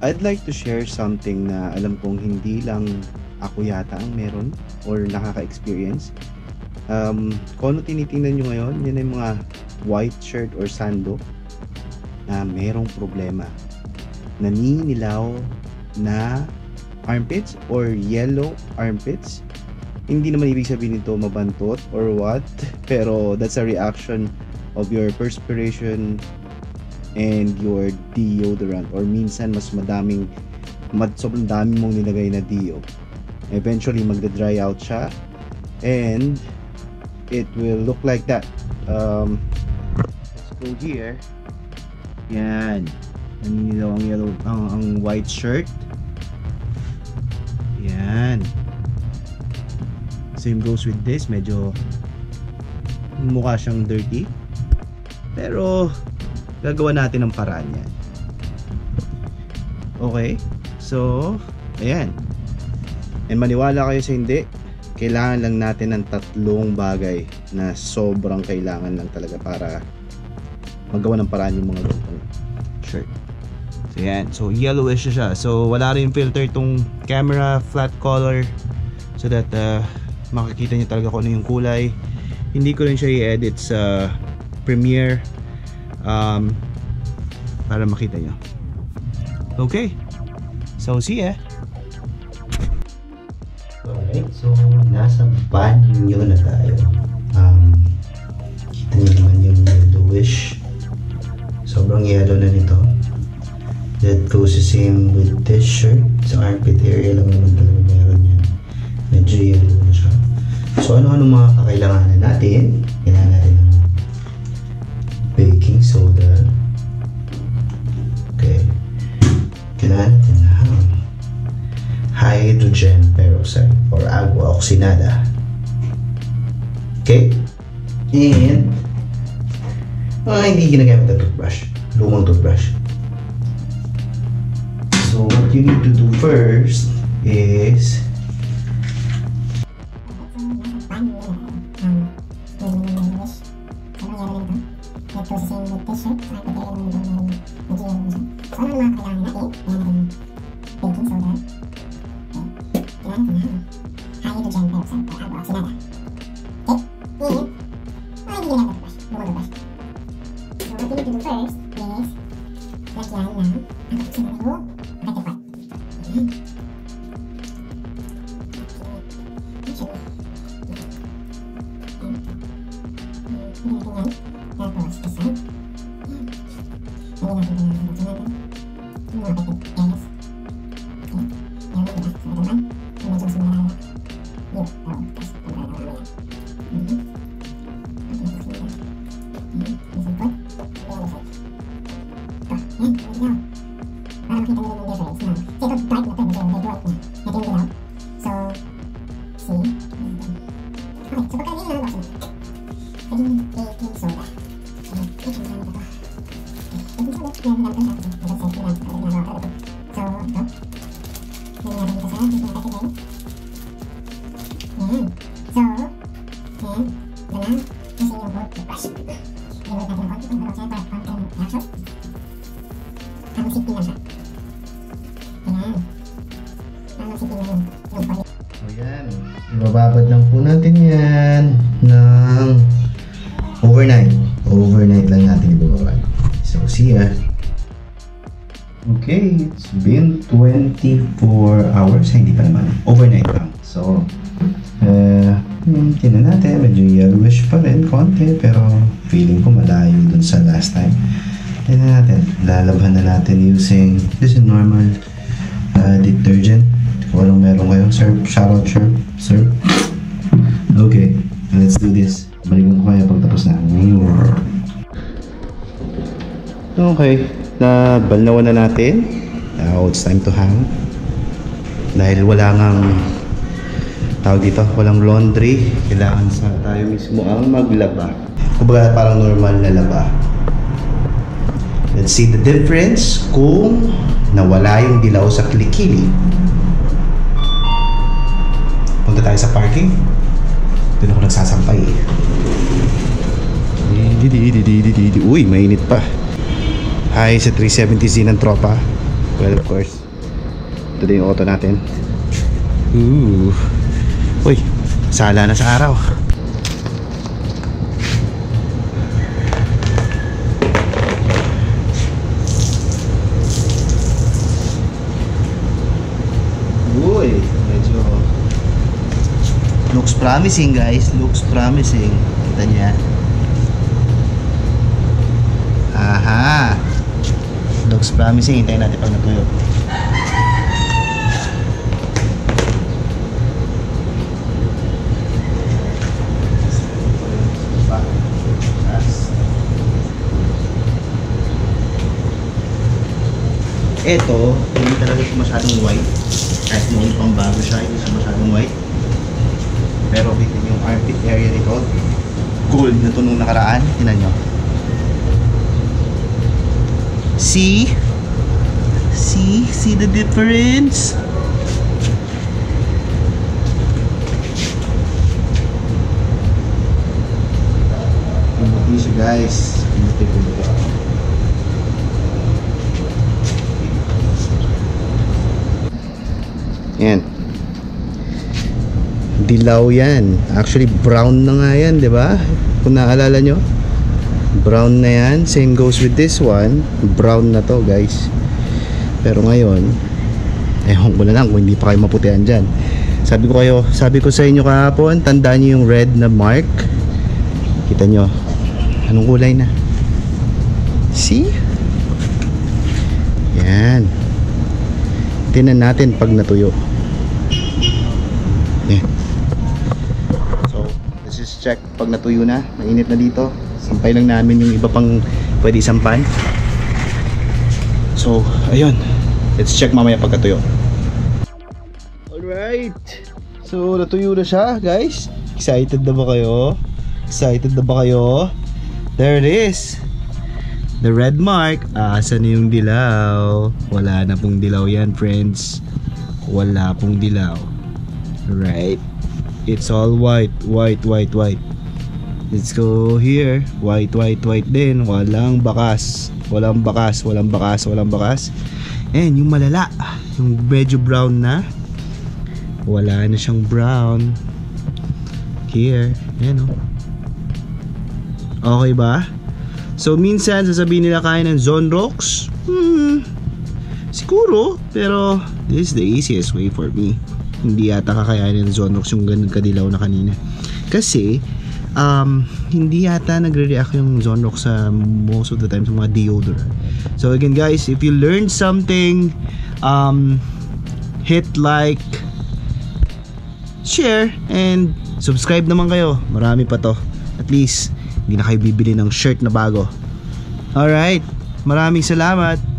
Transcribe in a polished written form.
I'd like to share something na alam kong hindi lang ako yata ang meron or nakaka-experience. Kung ano tinitingnan nyo ngayon, yan ay mga white shirt or sando na merong problema. Naninilaw na armpits or yellow armpits. Hindi naman ibig sabihin nito mabantot or what, pero that's a reaction of your perspiration and your deodorant, or minsan mas sobrang dami mong nilagay na deo. Eventually magda-dry out siya and it will look like that. Let's go here. Yan, naninilaw ang yellow, ang white shirt. Yan, same goes with this. Medyo mukha siyang dirty, pero gagawa natin ng paraan yan. Okay, so ayan, and maniwala kayo sa hindi, kailangan lang natin ng tatlong bagay na sobrang kailangan lang talaga para magawa ng paraan yung mga ganitong shirt. So yan, so yellowish siya, so wala rin filter tong camera, flat color, so that makikita nyo talaga kung ano yung kulay. Hindi ko rin siya i-edit sa Premiere para makita nyo. Okay, so see ya. Alright, so nasa banyo na tayo. Kita nyo naman yung yellowish, sobrang yellow na nito. That goes the same with this shirt. Sa armpit area lang naman talaga meron yan, medyo yellow na siya. So ano-ano mga kakailanganan natin? Kailangan natin ng baking soda. Okay. Kailangan natin ng hydrogen peroxide or agua oxinada. Okay. And hindi ginagamit na toothbrush, lumang toothbrush. So what you need to do first is ibababad lang po natin yan ng overnight lang natin ibababad. So see ya. Okay, it's been 24 hours. Hindi pa naman, overnight lang. So tingnan natin, medyo yellowish pa rin konti, pero feeling ko malayo dun sa last time. Tingnan natin, lalabhan na natin using this is normal detergent. Kung anong meron kayo, shoutout sir. Okay, let's do this. Balikan ko kayo pagtapos na. Okay, nabalnawan na natin. Now it's time to hang. Dahil wala ngang tawag dito, walang laundry, kailangan sa tayo mismo ang maglaba. Kumbaga parang normal na laba. Let's see the difference kung nawala yung dilaw sa kilikili. Punta tayo sa parking. Doon ako nagsasampay. Uy, mainit pa. Hi sa 370Z ng tropa. Well, of course, ito din yung auto natin. Ooh. Uy, sala na sa araw. Uy, medyo looks promising, guys. Looks promising. Kita niya. Aha. Looks promising. Hintayin natin pag natuyo. Ito, hindi talaga siya masyadong white. Kahit noon pang bago siya, hindi siya masyadong white. Pero bitin yung armpit area nito, gold na ito nung nakaraan. Tingnan nyo. See? See the difference? Pumuti siya, guys. Pumuti. Yan. Dilaw yan. Actually brown na nga yan, di ba? Kung naalala nyo, brown na yan. Same goes with this one. Brown na to, guys. Pero ngayon, ewan ko na lang kung hindi pa kayo maputihan dyan. Sabi ko sa inyo kahapon, tandaan nyo yung red na mark. Kita nyo, anong kulay na? See? Yan. Tingnan natin pag natuyo. Yan. So, let's just check pag natuyo na. Mainit na dito. Sampay lang namin yung iba pang pwede sampan. So, ayun. Let's check mamaya pag natuyo. Alright. So, natuyo na siya, guys. Excited na ba kayo? Excited na ba kayo? There it is. The red mark. Asan na yung dilaw? Wala na pong dilaw yan, friends. Wala pong dilaw. Right? It's all white. White. Let's go here. White din. Walang bakas. And yung malala, yung medyo brown na, wala na siyang brown. Here. Ayan o. Okay ba? So minsan sasabihin nila kaya ng zone rocks. Siguro, pero this is the easiest way for me. Hindi yata kakayanin ng zone rocks yung ganun kadilaw na kanina. Kasi hindi yata nagre-react yung zone rocks sa most of the time sa mga deodorant. So again, guys, if you learned something, hit like, share, and subscribe naman kayo. Marami pa to. At least hindi na kayo bibili ng shirt na bago. Alright, maraming salamat.